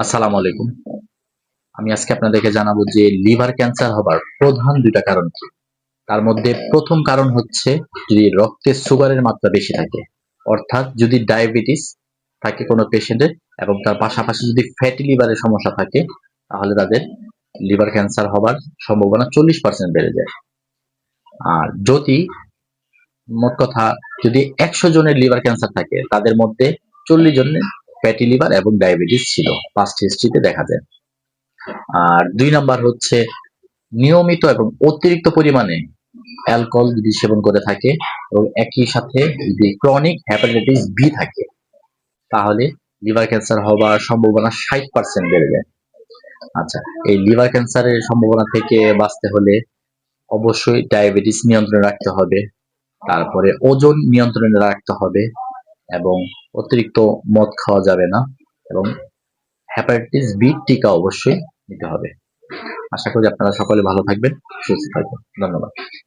আসসালামু আলাইকুম। আমি আজকে আপনাদেরকে জানাবো যে লিভার ক্যান্সার হবার প্রধান ২ টা কারণ কি? তার মধ্যে ১ম কারণ হচ্ছে যদি রক্তে সুগারের মাত্রা বেশি থাকে। অর্থাৎ যদি ডায়াবেটিস থাকে কোনো পেশেন্টের এবং তার পাশাপাশি যদি ফ্যাটি লিভারের সমস্যা থাকে তাহলে তাদের লিভার ক্যান্সার হবার সম্ভাবনা ৪০% বেড়ে যায়। আর যদি মোট কথা যদি ১০০ জনের লিভার ক্যান্সার থাকে তাদের মধ্যে ৪০ জনের ফ্যাটি লিভার এবং ডায়াবেটিস ছিল। পাস্ট হিস্ট্রিতে দেখা যায়। আর ২ নাম্বার হচ্ছে নিয়মিত এবং অতিরিক্ত পরিমাণে অ্যালকোহল যদি সেবন করে থাকে এবং একই সাথে যদি ক্রনিক হেপাটাইটিস বি থাকে তাহলে লিভার ক্যান্সার হবার সম্ভাবনা ৬০% বেড়ে যায়। আচ্ছা, এই লিভার ক্যান্সারের সম্ভাবনা থেকে বাঁচতে হলে অবশ্যই ডায়াবেটিস নিয়ন্ত্রণে রাখতে হবে, তারপরে ওজন নিয়ন্ত্রণে রাখতে হবে এবং অতিরিক্ত মদ খাওয়া যাবে না এবং হেপাটাইটিস বি টিকা অবশ্যই নিতে হবে। আশা করি আপনারা সকলে ভালো থাকবেন, সুস্থ থাকবেন। ধন্যবাদ।